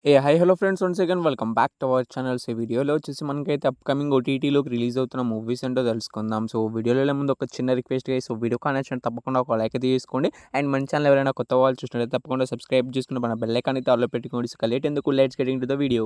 High hello friends once again welcome back to our channels. ఈ వీడియోలో వచ్చేసి మనకైతే అప్కమింగ్ ఓటీటీలోకి రిలీజ్ అవుతున్న మూవీస్ ఏంటో తెలుసుకుందాం. సో వీడియోలో వెళ్ళే ముందు ఒక చిన్న రిక్వెస్ట్ గైస్, సో వీడియో నచ్చినట్టు తప్పకుండా ఒక లైక్ అయితే తీసుకోండి. అండ్ మన ఛానల్ ఎవరైనా కొత్త వాళ్ళు చూసినట్లయితే తప్పకుండా సబ్స్క్రైబ్ చేసుకుని మన బెల్ ఐకాన్ అయితే ఆల్లో పెట్టుకోండి. సో లేట్ ఎందుకు, let's get into the video.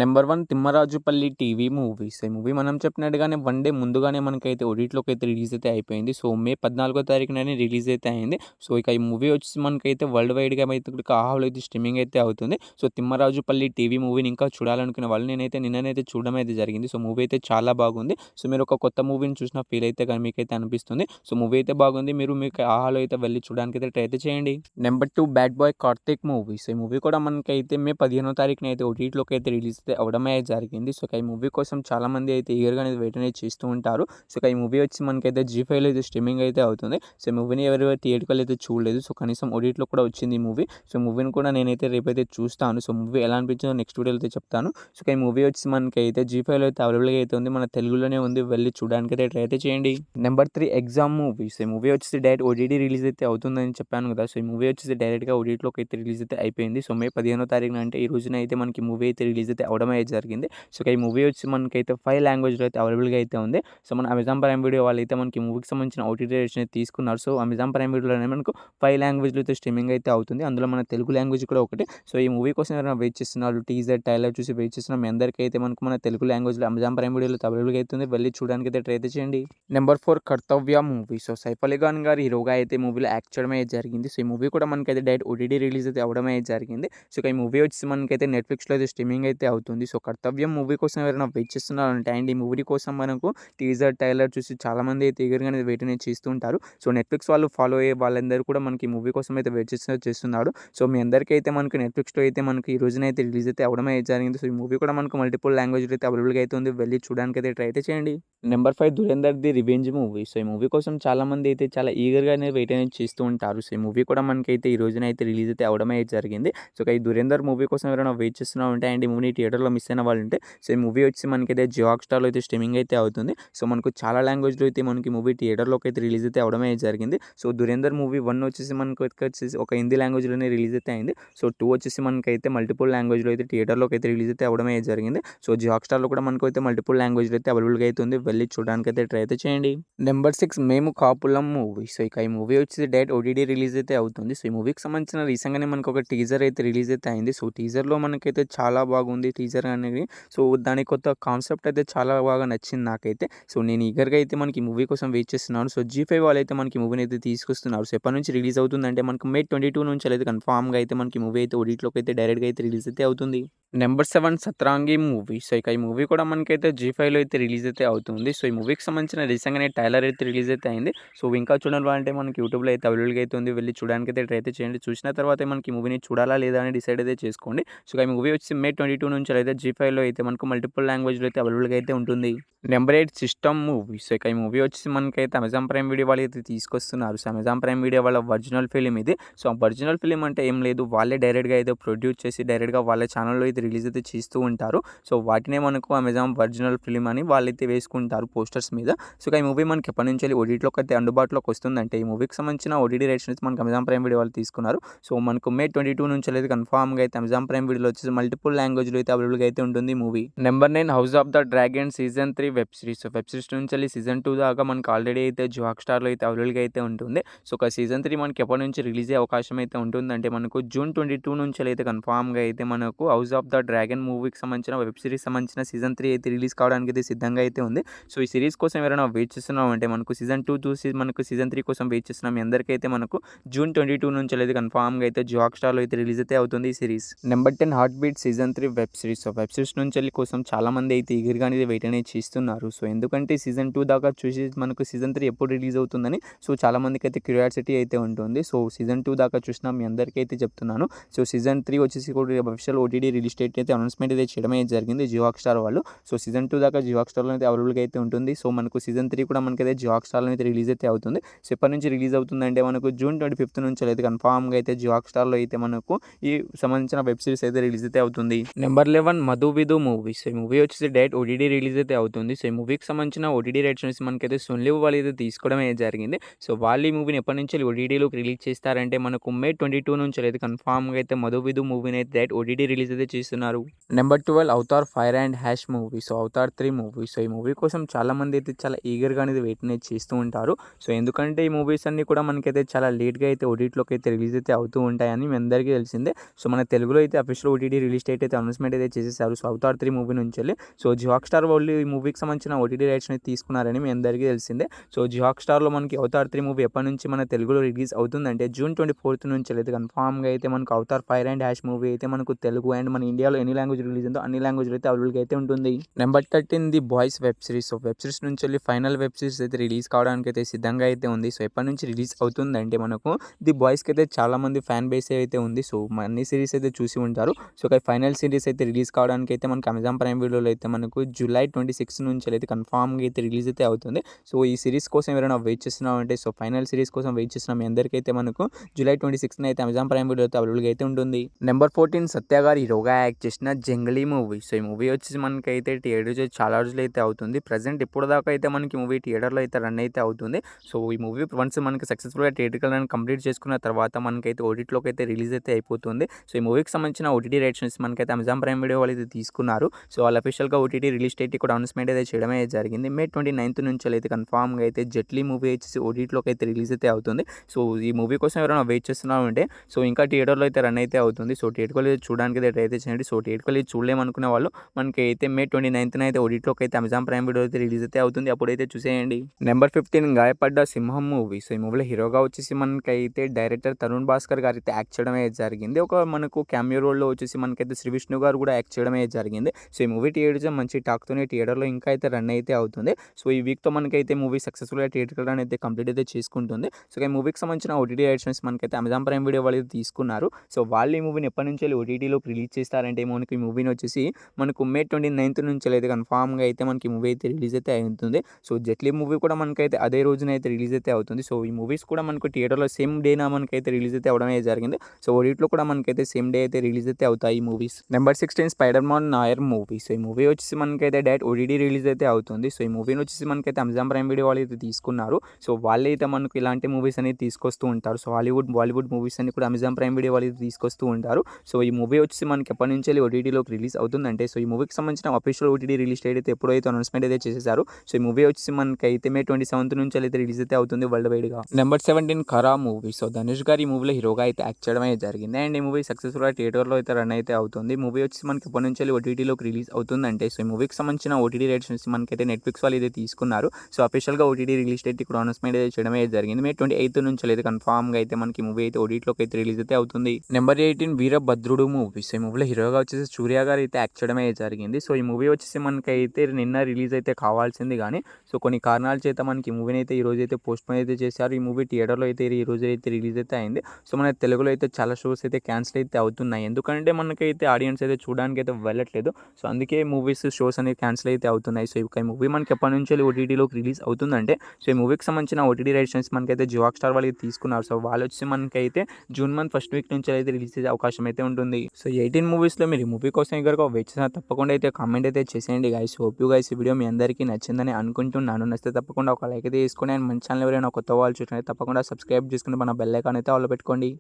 Number 1 Thimmarajupalli TV movies. ఈ మూవీ మనం చెప్పినట్టుగానే వన్ డే ముందుగానే మనకైతే ఓటీటీలోకి అయితే రిలీజ్ అయితే అయిపోయింది. సో మే 14వ తారీఖుననే రిలీజ్ అయితే అయింది. సో ఇక ఈ మూవీ వచ్చేసి మనకైతే వరల్డ్ వైడ్గా అయితే ఆహాలో అయితే స్ట్రీమింగ్ అయితే అవుతుంది. సో తిమ్మరాజుపల్లి టీవీ మూవీని ఇంకా చూడాలనుకునే వాళ్ళు నేనైతే నిన్ననైతే చూడడం అయితే జరిగింది. సో మూవీ అయితే చాలా బాగుంది. సో మీరు ఒక కొత్త మూవీని చూసిన ఫీల్ అయితే కానీ మీకైతే అనిపిస్తుంది. సో మూవీ అయితే బాగుంది. మీకు ఆహాలో అయితే వెళ్ళి చూడడానికి అయితే ట్రై అయితే చేయండి. Number 2 bad boy Karthik movies. ఈ మూవీ కూడా మనకైతే మే 15వ తారీఖున అయితే ఓటీటీలోకి అయితే రిలీజ్ అయితే అవడమే జరిగింది. సో ఈ మూవీ కోసం చాలా మంది అయితే ఈగర్గా అనేది వెయిట్ అనేది చేస్తూ ఉంటారు. సో ఈ మూవీ వచ్చి మనకైతే జీ5లో అయితే స్ట్రీమింగ్ అయితే అవుతుంది. సో మూవీని ఎవరెవరు థియేటర్లో అయితే చూడలేదు, సో కనీసం ఓటీటీలో కూడా వచ్చింది ఈ మూవీ. సో మూవీని కూడా నేనైతే రేపైతే చూస్తాను. సో మూవీ ఎలా అనిపించిందో నెక్స్ట్ వీడియోలో అయితే చెప్తాను. సో ఈ మూవీ వచ్చి మనకైతే జీ5లో అయితే అవైలబుల్గా అయితే ఉంది. మన తెలుగులోనే ఉంది, వెళ్ళి చూడడానికి అయితే ట్రై అయితే చేయండి. Number 3 exam movies. ఈ మూవీ వచ్చేసి డైరెక్ట్ ఓటీటీ రిలీజ్ అయితే అవుతుందని చెప్పాను కదా. సో ఈ మూవీ వచ్చేసి డైరెక్ట్గా ఓటీటీలోకి అయితే రిలీజ్ అయితే అయిపోయింది. సో మే 15వ తారీఖున అంటే ఈ రోజున అయితే మనకి మూవీ అయితే రిలీజ్ అయితే అవడం అయితే జరిగింది. సో ఈ మూవీ వచ్చి మనకైతే 5 లాంగ్వేజ్లో అయితే అవైలబుల్గా అయితే ఉంది. సో మన అమెజాన్ ప్రైమ్ వీడియో వాళ్ళు అయితే మనకి మూవీకి సంబంధించిన ఓటీటీ రేషన్ అయితే తీసుకున్నారు. సో అమెజాన్ ప్రైమ్ వీడియోలోనే మనకు 5 లాంగ్వేజ్లో అయితే స్ట్రీమింగ్ అయితే అవుతుంది. అందులో మన తెలుగు లాంగ్వేజ్ కూడా ఒకటి. సో ఈ మూవీ కోసం ఎవరైనా వెయిట్ చేస్తున్నారు, టీజర్ ట్రైలర్ చూసి వెయిట్ చేస్తున్న మీ అందరికీ అయితే మనకు మన తెలుగు లాంగ్వేజ్లో అమెజాన్ ప్రైమ్ వీడియోలో అవైలబుల్గా అవుతుంది. వెళ్ళి చూడడానికి అయితే ట్రై అయితే చేయండి. నెంబర్ 4 కర్తవ్య మూవీ. సో సైఫ్ అలీ ఖాన్ గారు హీరోగా అయితే మూవీలో యాక్ట్ చేయడం అయితే జరిగింది. సో ఈ మూవీ కూడా మనకైతే డైరెక్ట్ ఓటీటీ రిలీజ్ అయితే అవడం అయితే జరిగింది. సో ఈ మూవీ వచ్చి మనకైతే నెట్ఫ్లిక్స్లో అయితే స్ట్రీమింగ్ అయితే అవుతుంది. సో కర్తవ్యం మూవీ కోసం ఎవరైనా వెయిట్ చేస్తున్నారంటే అండ్ ఈ మూవీ కోసం మనకు టీజర్ ట్రైలర్ చూసి చాలామంది అయితే ఈగర్గా అనేది వెయిట్ అనేది చేస్తూ ఉంటారు. సో నెట్ఫ్లిక్స్ వాళ్ళు ఫాలో అయ్యే వాళ్ళందరూ కూడా మనకి మూవీ కోసం అయితే వెయిట్ చేస్తున్నారు. సో మీ అందరికీ అయితే మనకి నెట్ఫ్లిక్స్లో అయితే మనకి ఈ రోజున అయితే రిలీజ్ అయితే అవడం అయితే జరిగింది. సో ఈ మూవీ కూడా మనకు మల్టిపుల్ లాంగ్వేజ్లో అయితే అవైలబుల్గా అయితే ఉంది. వెళ్ళి చూడడానికి అయితే ట్రై అయితే చేయండి. Number 5 Dhurandhar the revenge movie. So ఈ మూవీ కోసం చాలామంది అయితే చాలా ఈగర్గా అనేది వెయిట్ అనేది చేస్తూ ఉంటారు. సో ఈ మూవీ కూడా మనకైతే ఈ రోజున అయితే రిలీజ్ అయితే అవడం అయితే జరిగింది. సో ఈ ధురేందర్ మూవీ కోసం ఎవరైనా వెయిట్ చేస్తున్నా ఉంటే అండ్ ఈ మూవీని థియేటర్లో మిస్ అయిన వాళ్ళు ఉంటే, సో ఈ మూవీ వచ్చి మనకైతే జియో హాట్‌స్టార్‌లో అయితే స్ట్రీమింగ్ అయితే అవుతుంది. సో మనకు చాలా లాంగ్వేజ్లో అయితే మనకి మూవీ థియేటర్లోకి అయితే రిలీజ్ అయితే అవడం అయితే జరిగింది. సో ధురేందర్ మూవీ 1 వచ్చేసి మనకు వచ్చేసి ఒక హిందీ లాంగ్వేజ్లోనే రిలీజ్ అయితే అయింది. సో 2 వచ్చేసి మనకైతే మల్టిపుల్ లాంగ్వేజ్లో అయితే థియేటర్లోకి అయితే రిలీజ్ అయితే అవడం అయితే జరిగింది. సో జియో హాట్‌స్టార్‌లో కూడా మనకు అయితే మల్టిపుల్ లాంగ్వేజ్లో అయితే అవైలబుల్గా అయితే ఉంది. వెళ్ళి చూడడానికి అయితే ట్రై అయితే చేయండి. నెంబర్ 6 మేము కాపులం మూవీ. సో ఈ మూవీ వచ్చేసి డైరెక్ట్ ఓటీటీ రిలీజ్ అయితే అవుతుంది. సో ఈ మూవీకి సంబంధించిన రీసెంట్‌గానే మనకు ఒక టీజర్ అయితే రిలీజ్ అయితే అయింది. సో టీజర్లో మనకైతే చాలా బాగుంది టీజర్ అనేది. సో దాని కొత్త కాన్సెప్ట్ అయితే చాలా బాగా నచ్చింది నాకైతే. సో నేను ఈగర్గా అయితే మనకి మూవీ కోసం వెయిట్ చేస్తున్నాను. సో జీ5 వాళ్ళైతే మనకి మూవీని అయితే తీసుకొస్తున్నారు. సో ఎప్పటి నుంచి రిలీజ్ అవుతుందంటే మనకు మే 22 నుంచి అయితే కన్ఫామ్‌గా అయితే మనకి మూవీ అయితే ఓటీటీలోకి అయితే డైరెక్ట్‌గా అయితే రిలీజ్ అయితే అవుతుంది. Number 7 Satrangi movie. సో ఈ మూవీ కూడా మనకైతే జీ5లో అయితే రిలీజ్ అయితే అవుతుంది. సో ఈ మూవీకి సంబంధించిన రీసెంట్‌గానే ట్రైలర్ అయితే రిలీజ్ అయితే అయింది. సో ఇంకా చూడని వాళ్ళంటే మనకి యూట్యూబ్లో అయితే అవైలబుల్గా అయితే ఉంది. వెళ్ళి చూడడానికి అయితే ట్రై అయితే చేయండి. చూసిన తర్వాత మనకి మూవీని చూడాలా లేదా అని డిసైడ్ అయితే చేసుకోండి. సో ఈ మూవీ వచ్చి మే 22 నుంచి అయితే జీ5లో అయితే మనకు మల్టిపుల్ లాంగ్వేజ్లో అయితే అవైలబుల్గా అయితే ఉంటుంది. Number 8 system movie. సో ఈ మూవీ వచ్చి మనకైతే అమెజాన్ ప్రైమ్ వీడియో వాళ్ళు అయితే తీసుకొస్తున్నారు. సో అమెజాన్ ప్రైమ్ వీడియో వాళ్ళ ఒరిజినల్ ఫిలిం ఇది. సో ఒరిజినల్ ఫిలిం అంటే ఏం లేదు, వాళ్ళే డైరెక్ట్గా అయితే ప్రొడ్యూస్ చేసి డైరెక్ట్గా వాళ్ళ ఛానల్లో అయితే రిలీజ్ అయితే చేస్తూ ఉంటారు. సో వాటినే మనకు అమెజాన్ ఒరిజినల్ ఫిలిం అని వాళ్ళైతే వేసుకుంటారు పోస్టర్స్ మీద. సో ఈ మూవీ మనకి ఎప్పటి నుంచి ఓటీటీలోకి అయితే అందుబాటులోకి వస్తుందంటే ఈ మూవీకి సంబంధించిన ఓటీటీ రైట్స్ అయితే మనకు అమెజాన్ ప్రైమ్ వీడియో వాళ్ళు తీసుకున్నారు. సో మనకు మే 22 నుంచి అయితే కన్ఫామ్గా అయితే అమెజాన్ ప్రైమ్ వీడియోలో వచ్చేసి మల్టిపుల్ లాంగ్వేజ్లో అయితే అవైలబుల్గా అయితే ఉంటుంది movie. Number 9 house of the dragon season 3 web series. So web series నుంచి సీజన్ 2 దాకా మనకు ఆల్రెడీ అయితే జియో హాట్‌స్టార్‌లో అయితే అవైలబుల్గా అయితే ఉంటుంది. సో ఒక సీజన్ 3 మనకి ఎప్పటి నుంచి రిలీజ్ అయ్యే అవకాశం అయితే ఉంటుందంటే మనకు జూన్ 22 నుంచి అయితే కన్ఫామ్‌గా అయితే మనకు హౌస్ ఆఫ్ ద డ్రాగన్ మూవీకి సంబంధించిన వెబ్ సిరీస్ సంబంధించిన సీజన్ 3 అయితే రిలీజ్ కావడానికి అయితే సిద్ధంగా అయితే ఉంది. సో ఈ సిరీస్ కోసం ఎవరైనా వెయిట్ చేస్తున్నాం అంటే మనకు సీజన్ 2 చూసి మనకు సీజన్ 3 కోసం వెయిట్ చేస్తున్నాం. మీ అందరికైతే మనకు జూన్ 22 నుంచి అయితే కన్ఫామ్‌గా అయితే జియో హాట్‌స్టార్‌లో అయితే రిలీజ్ అయితే అవుతుంది ఈ series. Number 10 heart beat season 3 web series. So web series నుంచి కోసం చాలామంది అయితే ఈగర్గా అనేది వెయిట్ అనేది చేస్తున్నారు. సో ఎందుకంటే సీజన్ 2 దాకా చూసి మనకు సీజన్ 3 ఎప్పుడు రిలీజ్ అవుతుందని సో చాలామందికి అయితే క్యూరియాసిటీ అయితే ఉంటుంది. సో సీజన్ 2 దాకా చూసిన మీ అందరికీ అయితే చెప్తున్నాను. సో సీజన్ 3 వచ్చేసి కూడా అఫీషియల్ ఓటీటీ రిలీజ్ డేట్ అయితే అనౌన్స్మెంట్ అయితే చేయడం అయితే జరిగింది జియో హాట్‌స్టార్ వాళ్ళు. సో సీజన్ 2 దాకా జియో హాట్‌స్టార్‌లో అయితే అవైలబుల్గా అయితే ఉంటుంది. సో మనకు సీజన్ 3 కూడా మనకైతే జియో హాట్‌స్టార్‌లో అయితే రిలీజ్ అయితే అవుతుంది. సో ఎప్పటి నుంచి రిలీజ్ అవుతుందంటే మనకు జూన్ 25 నుంచి అయితే కన్ఫామ్‌గా అయితే జియో హాట్‌స్టార్‌లో అయితే మనకు ఈ సంబంధించిన వెబ్ సిరీస్ అయితే రిలీజ్ అయితే అవుతుంది. Number 11 Madhu Vidhu movie. So ఈ మూవీ వచ్చేసి డైరెక్ట్ ఓటీటీ రిలీజ్ అయితే అవుతుంది. సో ఈ మూవీకి సంబంధించిన ఓటీటీ రైట్స్ నుంచి మనకైతే సున్ లివ్ వాళ్ళు అయితే తీసుకోవడం అయితే జరిగింది. సో వాళ్ళు ఈ మూవీని ఎప్పటి నుంచి ఓటీటీలోకి రిలీజ్ చేస్తారంటే మనకు మే 22 నుంచి అయితే కన్ఫామ్‌గా అయితే మధు విధు మూవీని అయితే డైరెక్ట్ ఓటీటీ రిలీజ్ అయితే చేస్తున్నారు. Number 12 Avatar fire and hash movie. So Avatar 3 movie. So ఈ మూవీ కోసం చాలామంది అయితే చాలా ఈగర్గా అనేది వెయిట్ అనేది చేస్తూ ఉంటారు. సో ఎందుకంటే ఈ మూవీస్ అన్నీ కూడా మనకైతే చాలా లేట్గా అయితే ఓటీటీలోకి అయితే రిలీజ్ అయితే అవుతూ ఉంటాయని మీ అందరికీ తెలిసిందే. సో మన తెలుగులో అయితే అఫీషియల్ ఓటీటీ రిలీజ్ డేట్ అయితే అనౌన్స్మెంట్ అయితే చేసేసారు. సో అవతార్ 3 మూవీ నుంచి వెళ్ళి సో జియో హాట్‌స్టార్ వాళ్ళు ఈ మూవీకి సంబంధించిన ఓటీటీ రైట్స్ అనేది తీసుకున్నారని మీ అందరికీ తెలిసిందే. సో జియో హాట్‌స్టార్లో మనకి అవతార్ 3 మూవీ ఎప్పటి నుంచి మన తెలుగులో రిలీజ్ అవుతుందంటే జూన్ 24 నుంచి అయితే కన్ఫామ్‌గా అయితే మనకు Avatar fire and hash movie అయితే మనకు తెలుగు అండ్ మన ఇండియాలో ఎన్ని లాంగ్వేజ్ రిలీజ్ ఉందో అన్ని లాంగ్వేజ్‌లో అయితే అవైలబుల్‌గా అయితే ఉంటుంది. Number 13 the boys web series. So web series నుంచి వెళ్ళి ఫైనల్ వెబ్ సిరీస్ అయితే రిలీజ్ కావడానికి అయితే సిద్ధంగా అయితే ఉంది. సో ఎప్పటి నుంచి రిలీజ్ అవుతుందంటే మనకు ది బాయ్స్‌కి అయితే చాలామంది ఫ్యాన్ బేస్ అయితే ఉంది. సో అన్ని సిరీస్ అయితే చూసి ఉంటారు. సో ఫైనల్ సిరీస్ అయితే రిలీజ్ కావడానికి అయితే మనకు అమెజాన్ ప్రైమ్ వీడియోలో అయితే మనకు జూలై 26 నుంచి అయితే కన్ఫామ్‌గా అయితే రిలీజ్ అయితే అవుతుంది. సో ఈ సిరీస్ కోసం ఎవరైనా వెయిట్ చేస్తున్నామంటే సో ఫైనల్ సిరీస్ కోసం వెయిట్ చేస్తున్న మీ అందరికీ అయితే మనకు జూలై 26 అయితే అమెజాన్ ప్రైమ్ వీడియో అయితే అవైలబుల్‌గా అయితే ఉంటుంది. నెంబర్ 14 సత్య గారు హీరోగా యాక్ట్ చేసిన జంగిలీ మూవీ. సో ఈ మూవీ వచ్చేసి మనకైతే థియేటర్స్ చాలా రోజులు అయితే అవుతుంది. ప్రెజెంట్ ఇప్పటిదాకా అయితే మనకి మూవీ థియేటర్లో అయితే రన్ అయితే అవుతుంది. సో ఈ మూవీ వన్స్ మనకి సక్సెస్ఫుల్‌గా థియేట్రికల్ రన్ కంప్లీట్ చేసుకున్న తర్వాత మనకైతే ఓటీటీలోకి అయితే రిలీజ్ అయితే అయిపోతుంది. సో ఈ మూవీకి సంబంధించిన ఓటీటీ రైట్స్ మనకైతే అమెజాన్ ప్రైమ్ వీడియో వాళ్ళు అయితే తీసుకున్నారు. సో వాళ్ళు అఫీషియల్‌గా ఓటీటీ రిలీజ్ డేట్ కూడా అనౌన్స్మెంట్ అయితే చేయడమే జరిగింది. మే 29 నుంచి అయితే కన్ఫామ్‌గా అయితే జెట్లీ మూవీ వచ్చేసి ఓటీటీలోకి అయితే రిలీజ్ అయితే అవుతుంది. సో ఈ మూవీ కోసం ఎవరైనా వెయిట్ చేస్తున్నారంటే సో ఇంకా థియేటర్లో అయితే రన్ అయితే అవుతుంది. సో థియేటర్‌లో చూడడానికి అయితే ట్రై అయితే చేయండి. సో థియేటర్‌లో చూడలేమనుకునే వాళ్ళు మనకి అయితే మే 29 అయితే ఓటీటీలోకి అయితే అమెజాన్ ప్రైమ్ వీడియో అయితే రిలీజ్ అయితే అవుతుంది. అప్పుడైతే చూసేయండి. నెంబర్ 15 గాయపడ్డ సింహం మూవీ. సో ఈ మూవీలో హీరోగా వచ్చేసి మనకైతే డైరెక్టర్ తరుణ్ భాస్కర్ గారు అయితే యాక్ట్ చేయడమే జరిగింది. ఒక మనకు క్యామియో రోల్‌లో వచ్చేసి మనకైతే శ్రీ విష్ణు గారు కూడా యాక్ట్ చేయడమే జరిగింది. సో ఈ మూవీ థియేటర్స్ మంచి టాక్‌తోనే థియేటర్లో ఇంకా అయితే రన్ అయితే అవుతుంది. సో ఈ వీక్‌తో మనకైతే మూవీ సక్సెస్ఫుల్‌గా థియేటర్‌లో రన్ అయితే కంప్లీట్ అయితే చేసుకుంటుంది. సో ఈ మూవీకి సంబంధించిన ఓటీటీ రైట్స్ మనకైతే అమెజాన్ ప్రైమ్ వీడియో వాళ్ళు తీసుకున్నారు. సో వాళ్ళు ఈ మూవీని ఎప్పటి నుంచి ఓటీటీలోకి రిలీజ్ చేస్తారంటే మనకి ఈ మూవీని వచ్చేసి మనకు మే 29 నుంచి అయితే కన్ఫామ్‌గా అయితే మనకి మూవీ అయితే రిలీజ్ అయితే అవుతుంది. సో జెట్లీ మూవీ కూడా మనకైతే అదే రోజున అయితే రిలీజ్ అయితే అవుతుంది. సో ఈ మూవీస్ కూడా మనకు థియేటర్లో సేమ్ డేనా మనకైతే రిలీజ్ అయితే అవ్వడమే జరిగింది. సో ఓటీటీలో కూడా మనకైతే సేమ్ డే అయితే రిలీజ్ అయితే అవుతాయి ఈ movies. Number 16 spider man Nair movie. So ఈ మూవీ వచ్చేసి మనకైతే డైరెక్ట్ ఓటీటీ రిలీజ్ అయితే అవుతుంది. సో ఈ మూవీని వచ్చేసి మనకైతే అమెజాన్ ప్రైమ్ వీడియో వాళ్ళు అయితే తీసుకున్నారు. సో వాళ్ళైతే మనకు ఇలాంటి మూవీస్ అనేది తీసుకొస్తూ ఉంటారు. సో హాలీవుడ్ బాలీవుడ్ మూవీస్ అన్ని కూడా అమెజాన్ ప్రైమ్ వీడియో వాళ్ళు తీసుకొస్తూ ఉంటారు. సో ఈ మూవీ వచ్చేసి మనకి ఎప్పటి నుంచి ఓటీటీలోకి రిలీజ్ అవుతుందంటే సో ఈ మూవీకి సంబంధించిన అఫీషియల్ ఓటీటీ రిలీజ్ డేట్ అయితే ఎప్పుడైతే అనౌన్స్మెంట్ అయితే చేసేసారు. సో ఈ మూవీ వచ్చేసి మనకైతే మే 27 నుంచి అయితే రిలీజ్ అయితే అవుతుంది వరల్డ్ వైడ్గా. నెంబర్ 17 కరా మూవీ. సో ధనుష్ గారు ఈ మూవీలో హీరోగా అయితే యాక్ట్ చేయడమే జరిగింది. అండ్ ఈ మూవీ సక్సెస్ఫుల్గా థియేటర్లో అయితే రన్ అయితే అవుతుంది. మూవీ వచ్చేసి మనకి ఎప్పటి నుంచి ఓటీటీలోకి రిలీజ్ అవుతుందంటే సో ఈ మూవీకి సంబంధించిన ఓటీటీ రైట్స్ మనకైతే నెట్ఫ్లిక్స్ వాళ్ళు అయితే తీసుకున్నారు. సో అఫీషియల్గా ఓటీటీ రిలీజ్ డేట్ కూడా అనౌన్స్మెంట్ అయితే చేయడమే జరిగింది. మే 28 నుంచి అయితే కన్ఫామ్గా అయితే మనకి మూవీ అయితే ఓటీటీలోకి అయితే రిలీజ్ అయితే అవుతుంది. నెంబర్ 18 వీరభద్రుడు మూవీ. సో ఈ మూవీలో హీరోగా వచ్చేసి సూర్య గారు అయితే యాక్ట్ చేయడమే జరిగింది. సో ఈ మూవీ వచ్చేసి మనకైతే నిన్న రిలీజ్ అయితే కావాల్సింది కానీ సో కొన్ని కారణాల చేత మనకి ఈ మూవీని అయితే ఈ రోజు అయితే పోస్ట్‌పోన్ అయితే చేశారు. ఈ మూవీ థియేటర్లో అయితే ఈ రోజు అయితే రిలీజ్ అయితే అయింది. సో మన తెలుగులో అయితే చాలా షోస్ అయితే క్యాన్సిల్ అయితే అవుతున్నాయి. ఎందుకంటే మనకైతే ఆడియన్స్ అయితే చూడడానికి అయితే వెళ్ళట్లేదు. సో అందుకే మూవీస్ షోస్ అనేవి క్యాన్సిల్ అయితే అవుతున్నాయి. సో ఈ మూవీ మనకి ఎప్పటి నుంచి ఓటీటీలోకి రిలీజ్ అవుతుందంటే సో ఈ మూవీకి సంబంధించిన ఓటీటీ రైట్స్ మనకైతే జియో హాట్‌స్టార్ వాళ్ళు తీసుకున్నారు. సో వాళ్ళు వచ్చి మనకైతే జూన్ మంత్ ఫస్ట్ వీక్ నుంచి అయితే రిలీజ్ చేసే అవకాశం అయితే ఉంటుంది. సో 18 మూవీస్‌లో మీరు ఈ మూవీ కోసం కనుక వెయిట్ చేసినా తప్పకుండా అయితే కామెంట్ అయితే చేసేయండి గైస్. హోప్ యూ గైస్ ఈ వీడియో మీ అందరికీ నచ్చిందని అనుకుంటున్నాను. నచ్చితే తప్పకుండా ఒక లైక్ అయితే తీసుకోండి. అండ్ మన ఛానల్ ఎవరైనా కొత్త వాళ్ళు చూసినట్లయితే తప్పకుండా సబ్స్క్రైబ్ చేసుకుని మన బెల్ ఐకాన్ అయితే ఆన్లో పెట్టుకోండి.